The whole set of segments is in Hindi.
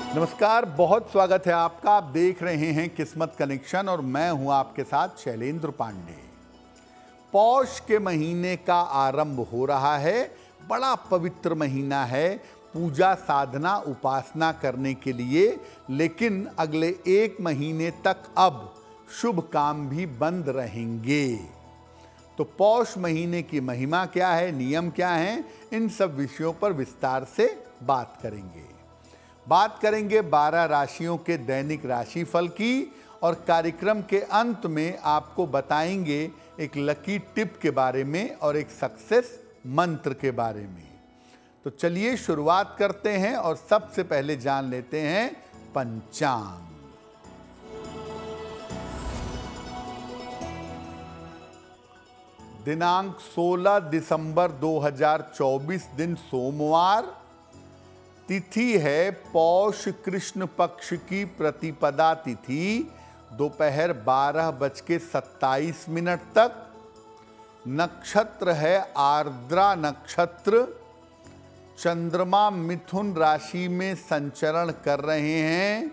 नमस्कार, बहुत स्वागत है आपका। आप देख रहे हैं किस्मत कनेक्शन और मैं हूं आपके साथ शैलेंद्र पांडे। पौष के महीने का आरंभ हो रहा है। बड़ा पवित्र महीना है पूजा साधना उपासना करने के लिए, लेकिन अगले 1 महीने तक अब शुभ काम भी बंद रहेंगे। तो पौष महीने की महिमा क्या है, नियम क्या हैं, इन सब विषयों पर विस्तार से बात करेंगे। बात करेंगे 12 राशियों के दैनिक राशिफल की और कार्यक्रम के अंत में आपको बताएंगे एक लकी टिप के बारे में और एक सक्सेस मंत्र के बारे में। तो चलिए शुरुआत करते हैं और सबसे पहले जान लेते हैं पंचांग। दिनांक 16 दिसंबर 2024 दिन सोमवार। तिथि है पौष कृष्ण पक्ष की प्रतिपदा तिथि, दोपहर 12:27 तक। नक्षत्र है आर्द्रा नक्षत्र। चंद्रमा मिथुन राशि में संचरण कर रहे हैं।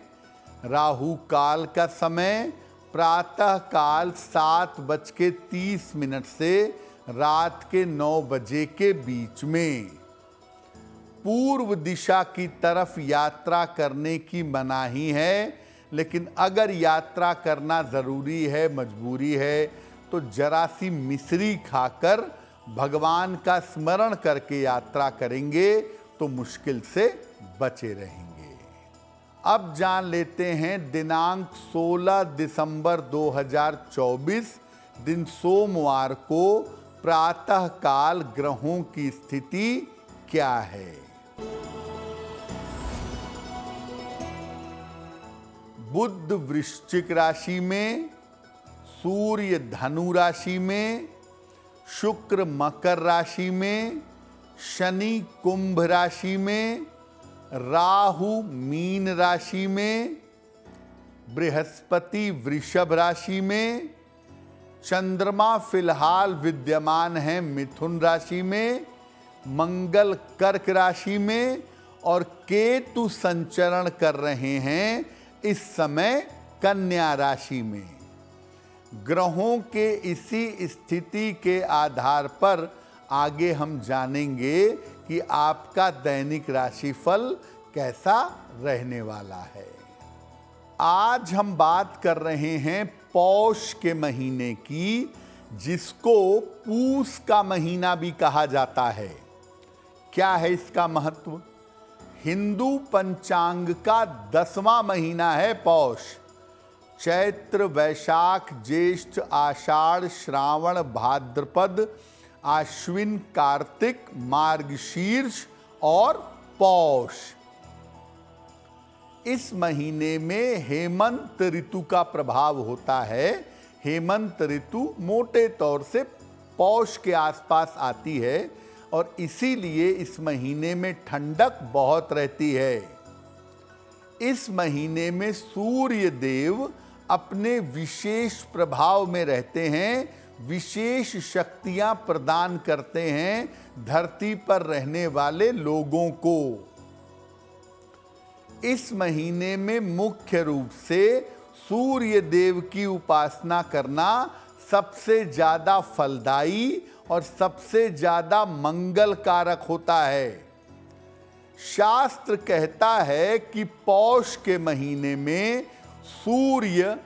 राहु काल का समय प्रातः काल 7:30 से रात के 9 बजे के बीच में। पूर्व दिशा की तरफ यात्रा करने की मनाही है, लेकिन अगर यात्रा करना जरूरी है, मजबूरी है, तो जरा सी मिश्री खाकर भगवान का स्मरण करके यात्रा करेंगे तो मुश्किल से बचे रहेंगे। अब जान लेते हैं दिनांक 16 दिसंबर 2024 दिन सोमवार को प्रातः काल ग्रहों की स्थिति क्या है। बुध वृश्चिक राशि में, सूर्य धनु राशि में, शुक्र मकर राशि में, शनि कुंभ राशि में, राहु मीन राशि में, बृहस्पति वृषभ राशि में, चंद्रमा फिलहाल विद्यमान है मिथुन राशि में, मंगल कर्क राशि में और केतु संचरण कर रहे हैं इस समय कन्या राशि में। ग्रहों के इसी स्थिति के आधार पर आगे हम जानेंगे कि आपका दैनिक राशिफल कैसा रहने वाला है। आज हम बात कर रहे हैं पौष के महीने की, जिसको पूस का महीना भी कहा जाता है। क्या है इसका महत्व? हिंदू पंचांग का 10वां महीना है पौष। चैत्र वैशाख ज्येष्ठ आषाढ़ श्रावण भाद्रपद आश्विन कार्तिक मार्गशीर्ष और पौष। इस महीने में हेमंत ऋतु का प्रभाव होता है। हेमंत ऋतु मोटे तौर से पौष के आसपास आती है और इसीलिए इस महीने में ठंडक बहुत रहती है। इस महीने में सूर्य देव अपने विशेष प्रभाव में रहते हैं, विशेष शक्तियां प्रदान करते हैं धरती पर रहने वाले लोगों को। इस महीने में मुख्य रूप से सूर्य देव की उपासना करना सबसे ज्यादा फलदायी और सबसे ज्यादा मंगल कारक होता है। शास्त्र कहता है कि पौष के महीने में सूर्य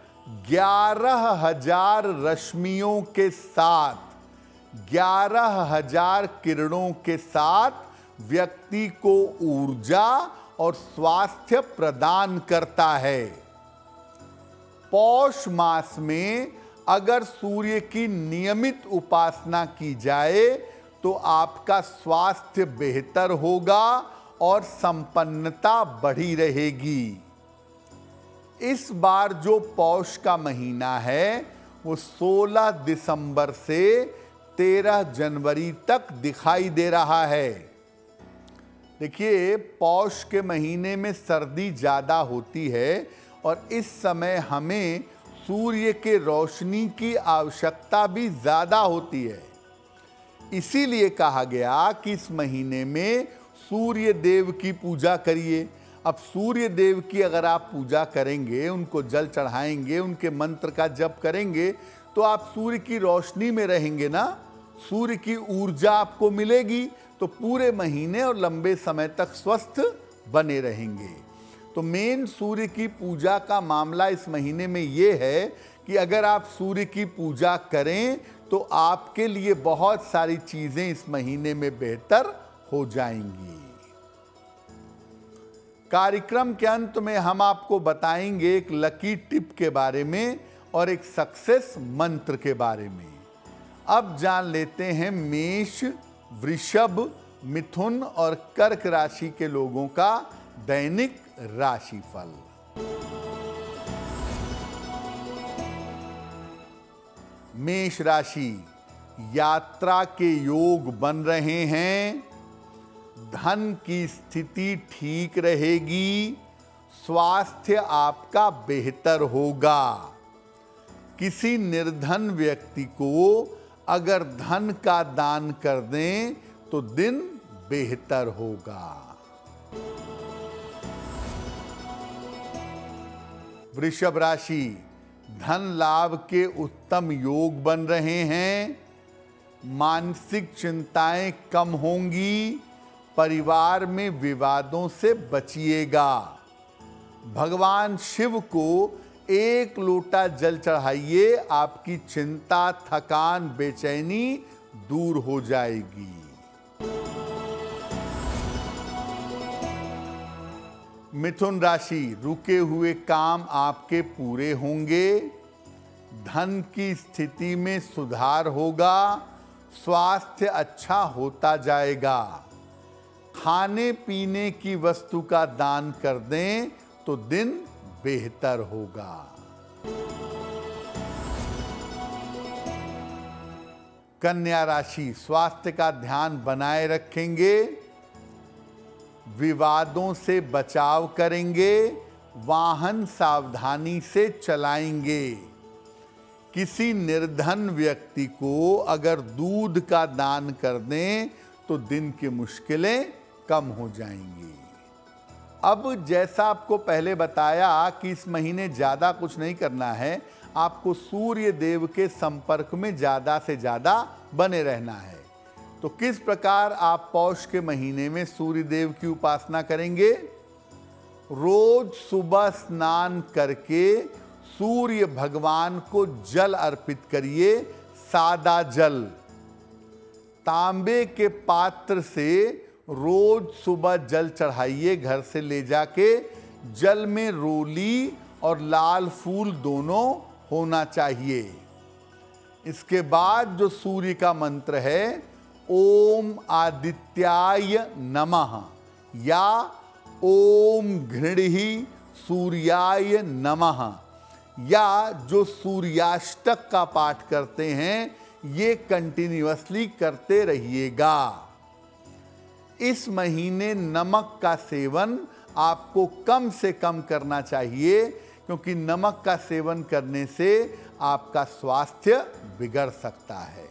11,000 रश्मियों के साथ, 11,000 किरणों के साथ व्यक्ति को ऊर्जा और स्वास्थ्य प्रदान करता है। पौष मास में अगर सूर्य की नियमित उपासना की जाए तो आपका स्वास्थ्य बेहतर होगा और संपन्नता बढ़ी रहेगी। इस बार जो पौष का महीना है वो 16 दिसंबर से 13 जनवरी तक दिखाई दे रहा है। देखिए, पौष के महीने में सर्दी ज़्यादा होती है और इस समय हमें सूर्य के रोशनी की आवश्यकता भी ज़्यादा होती है। इसीलिए कहा गया कि इस महीने में सूर्य देव की पूजा करिए। अब सूर्य देव की अगर आप पूजा करेंगे, उनको जल चढ़ाएंगे, उनके मंत्र का जप करेंगे, तो आप सूर्य की रोशनी में रहेंगे ना, सूर्य की ऊर्जा आपको मिलेगी, तो पूरे महीने और लंबे समय तक स्वस्थ बने रहेंगे। तो मेन सूर्य की पूजा का मामला इस महीने में ये है कि अगर आप सूर्य की पूजा करें तो आपके लिए बहुत सारी चीजें इस महीने में बेहतर हो जाएंगी। कार्यक्रम के अंत में हम आपको बताएंगे एक लकी टिप के बारे में और एक सक्सेस मंत्र के बारे में। अब जान लेते हैं मेष, वृषभ, मिथुन और कर्क राशि के लोगों का दैनिक राशिफल। मेष राशि, यात्रा के योग बन रहे हैं, धन की स्थिति ठीक रहेगी, स्वास्थ्य आपका बेहतर होगा। किसी निर्धन व्यक्ति को अगर धन का दान कर दें तो दिन बेहतर होगा। वृषभ राशि, धन लाभ के उत्तम योग बन रहे हैं, मानसिक चिंताएं कम होंगी, परिवार में विवादों से बचिएगा। भगवान शिव को 1 लोटा जल चढ़ाइए, आपकी चिंता, थकान, बेचैनी दूर हो जाएगी। मिथुन राशि, रुके हुए काम आपके पूरे होंगे, धन की स्थिति में सुधार होगा, स्वास्थ्य अच्छा होता जाएगा। खाने पीने की वस्तु का दान कर दें तो दिन बेहतर होगा। कन्या राशि, स्वास्थ्य का ध्यान बनाए रखेंगे, विवादों से बचाव करेंगे, वाहन सावधानी से चलाएंगे। किसी निर्धन व्यक्ति को अगर दूध का दान कर दें तो दिन की मुश्किलें कम हो जाएंगी। अब जैसा आपको पहले बताया कि इस महीने ज़्यादा कुछ नहीं करना है, आपको सूर्य देव के संपर्क में ज़्यादा से ज़्यादा बने रहना है। तो किस प्रकार आप पौष के महीने में सूर्य देव की उपासना करेंगे? रोज सुबह स्नान करके सूर्य भगवान को जल अर्पित करिए, सादा जल। तांबे के पात्र से रोज सुबह जल चढ़ाइए, घर से ले जाके। जल में रोली और लाल फूल दोनों होना चाहिए। इसके बाद जो सूर्य का मंत्र है, ओम आदित्याय नमः या ओम घृणहि सूर्याय नमः, या जो सूर्याष्टक का पाठ करते हैं, ये कंटिन्यूअसली करते रहिएगा। इस महीने नमक का सेवन आपको कम से कम करना चाहिए, क्योंकि नमक का सेवन करने से आपका स्वास्थ्य बिगड़ सकता है।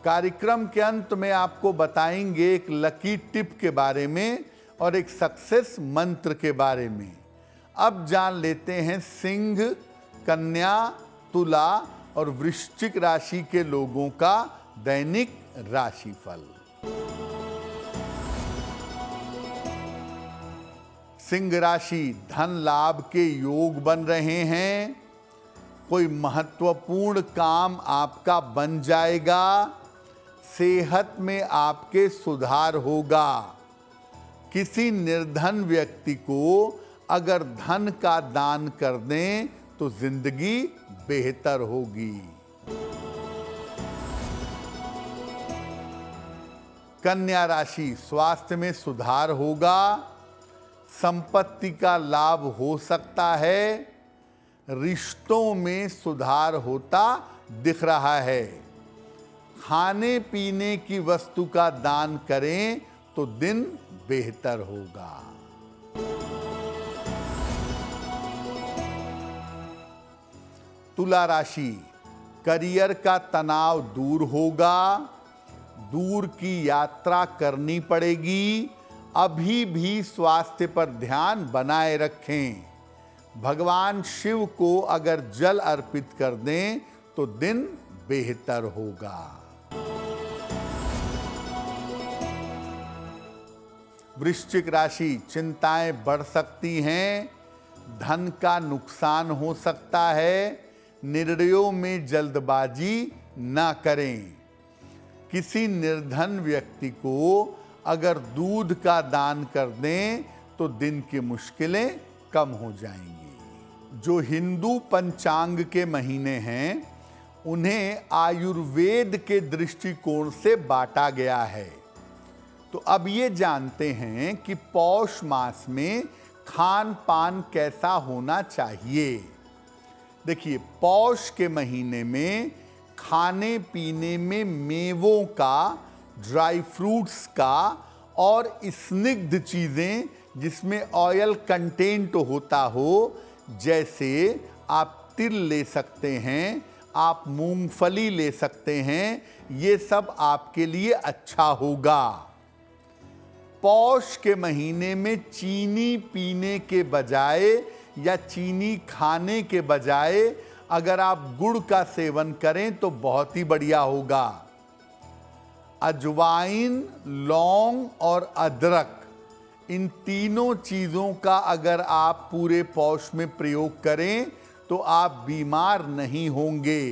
कार्यक्रम के अंत में आपको बताएंगे एक लकी टिप के बारे में और एक सक्सेस मंत्र के बारे में। अब जान लेते हैं सिंह, कन्या, तुला और वृश्चिक राशि के लोगों का दैनिक राशिफल। सिंह राशि, धन लाभ के योग बन रहे हैं, कोई महत्वपूर्ण काम आपका बन जाएगा, सेहत में आपके सुधार होगा। किसी निर्धन व्यक्ति को अगर धन का दान कर दें तो जिंदगी बेहतर होगी। कन्या राशि, स्वास्थ्य में सुधार होगा, संपत्ति का लाभ हो सकता है, रिश्तों में सुधार होता दिख रहा है। खाने पीने की वस्तु का दान करें तो दिन बेहतर होगा। तुला राशि, करियर का तनाव दूर होगा, दूर की यात्रा करनी पड़ेगी, अभी भी स्वास्थ्य पर ध्यान बनाए रखें। भगवान शिव को अगर जल अर्पित कर दें तो दिन बेहतर होगा। वृश्चिक राशि, चिंताएं बढ़ सकती हैं, धन का नुकसान हो सकता है, निर्णयों में जल्दबाजी ना करें। किसी निर्धन व्यक्ति को अगर दूध का दान कर दें तो दिन की मुश्किलें कम हो जाएंगी। जो हिंदू पंचांग के महीने हैं उन्हें आयुर्वेद के दृष्टिकोण से बांटा गया है। तो अब ये जानते हैं कि पौष मास में खान पान कैसा होना चाहिए। देखिए, पौष के महीने में खाने पीने में मेवों का, ड्राई फ्रूट्स का और स्निग्ध चीज़ें जिसमें ऑयल कंटेंट होता हो, जैसे आप तिल ले सकते हैं, आप मूंगफली ले सकते हैं, ये सब आपके लिए अच्छा होगा। पौष के महीने में चीनी पीने के बजाय या चीनी खाने के बजाय अगर आप गुड़ का सेवन करें तो बहुत ही बढ़िया होगा। अजवाइन, लौंग और अदरक, इन तीनों चीज़ों का अगर आप पूरे पौष में प्रयोग करें तो आप बीमार नहीं होंगे।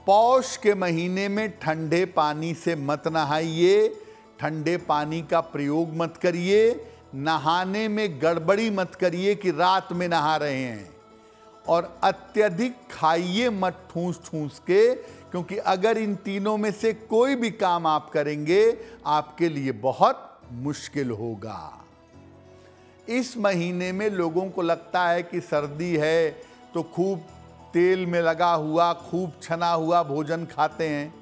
पौष के महीने में ठंडे पानी से मत नहाइए, ठंडे पानी का प्रयोग मत करिए, नहाने में गड़बड़ी मत करिए कि रात में नहा रहे हैं, और अत्यधिक खाइए मत ठूस ठूस के, क्योंकि अगर इन तीनों में से कोई भी काम आप करेंगे आपके लिए बहुत मुश्किल होगा। इस महीने में लोगों को लगता है कि सर्दी है तो खूब तेल में लगा हुआ, खूब छना हुआ भोजन खाते हैं,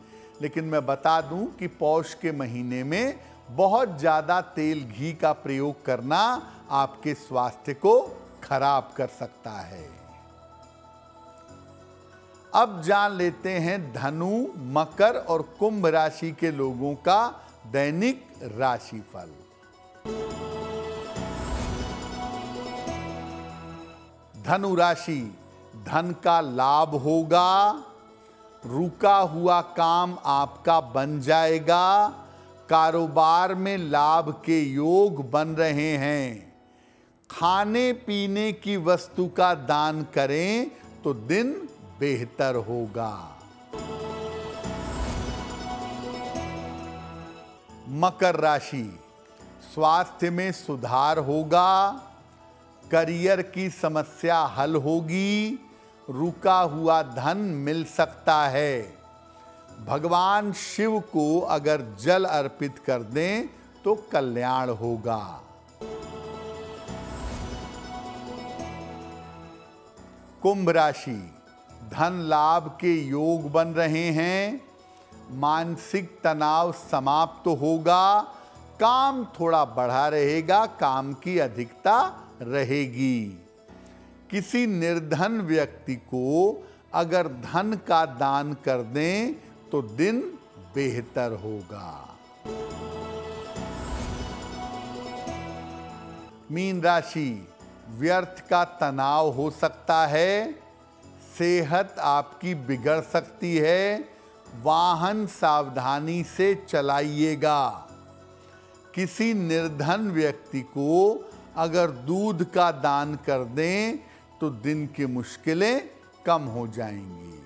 लेकिन मैं बता दूं कि पौष के महीने में बहुत ज़्यादा तेल घी का प्रयोग करना आपके स्वास्थ्य को खराब कर सकता है। अब जान लेते हैं धनु, मकर और कुंभ राशि के लोगों का दैनिक राशिफल। धनु राशि, धन का लाभ होगा, रुका हुआ काम आपका बन जाएगा, कारोबार में लाभ के योग बन रहे हैं। खाने पीने की वस्तु का दान करें तो दिन बेहतर होगा। मकर राशि, स्वास्थ्य में सुधार होगा, करियर की समस्या हल होगी, रुका हुआ धन मिल सकता है। भगवान शिव को अगर जल अर्पित कर दें तो कल्याण होगा। कुंभ राशि, धन लाभ के योग बन रहे हैं, मानसिक तनाव समाप्त होगा, काम थोड़ा बढ़ा रहेगा, काम की अधिकता रहेगी। किसी निर्धन व्यक्ति को अगर धन का दान कर दें तो दिन बेहतर होगा। मीन राशि, व्यर्थ का तनाव हो सकता है, सेहत आपकी बिगड़ सकती है, वाहन सावधानी से चलाइएगा। किसी निर्धन व्यक्ति को अगर दूध का दान कर दें तो दिन की मुश्किलें कम हो जाएंगी।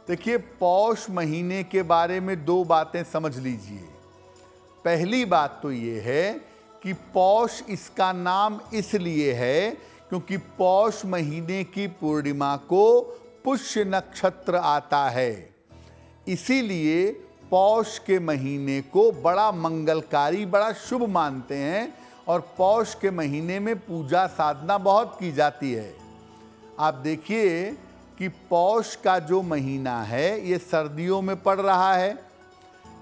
देखिए, पौष महीने के बारे में दो बातें समझ लीजिए। पहली बात तो ये है कि पौष इसका नाम इसलिए है क्योंकि पौष महीने की पूर्णिमा को पुष्य नक्षत्र आता है, इसीलिए पौष के महीने को बड़ा मंगलकारी, बड़ा शुभ मानते हैं और पौष के महीने में पूजा साधना बहुत की जाती है। आप देखिए कि पौष का जो महीना है ये सर्दियों में पड़ रहा है,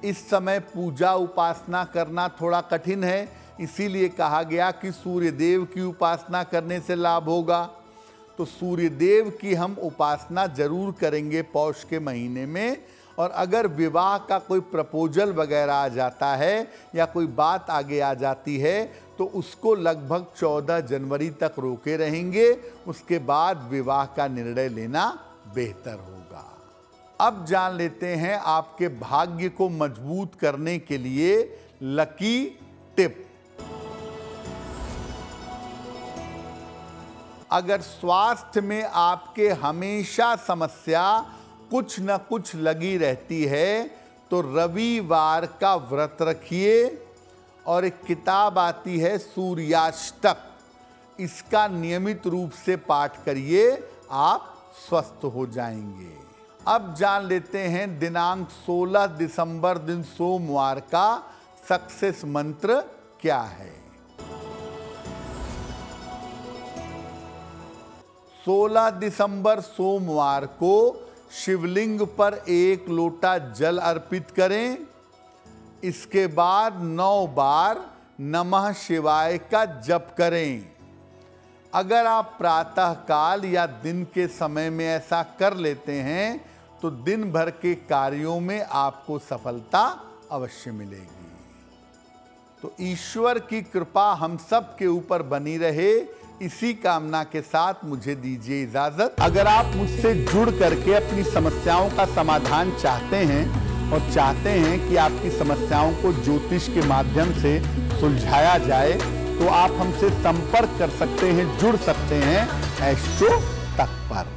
इस समय पूजा उपासना करना थोड़ा कठिन है, इसीलिए कहा गया कि सूर्य देव की उपासना करने से लाभ होगा। तो सूर्य देव की हम उपासना जरूर करेंगे पौष के महीने में, और अगर विवाह का कोई प्रपोजल वगैरह आ जाता है या कोई बात आगे आ जाती है तो उसको लगभग 14 जनवरी तक रोके रहेंगे। उसके बाद विवाह का निर्णय लेना बेहतर होगा। अब जान लेते हैं आपके भाग्य को मजबूत करने के लिए लकी टिप। अगर स्वास्थ्य में आपके हमेशा समस्या कुछ न कुछ लगी रहती है तो रविवार का व्रत रखिए और एक किताब आती है सूर्याष्टक, इसका नियमित रूप से पाठ करिए, आप स्वस्थ हो जाएंगे। अब जान लेते हैं दिनांक 16 दिसंबर दिन सोमवार का सक्सेस मंत्र क्या है। 16 दिसंबर सोमवार को शिवलिंग पर 1 लोटा जल अर्पित करें। इसके बाद 9 बार नमः शिवाय का जप करें। अगर आप प्रातः काल या दिन के समय में ऐसा कर लेते हैं तो दिन भर के कार्यों में आपको सफलता अवश्य मिलेगी। तो ईश्वर की कृपा हम सब के ऊपर बनी रहे, इसी कामना के साथ मुझे दीजिए इजाजत। अगर आप मुझसे जुड़ करके अपनी समस्याओं का समाधान चाहते हैं और चाहते हैं कि आपकी समस्याओं को ज्योतिष के माध्यम से सुलझाया जाए तो आप हमसे संपर्क कर सकते हैं, जुड़ सकते हैं एस्ट्रो तक पर।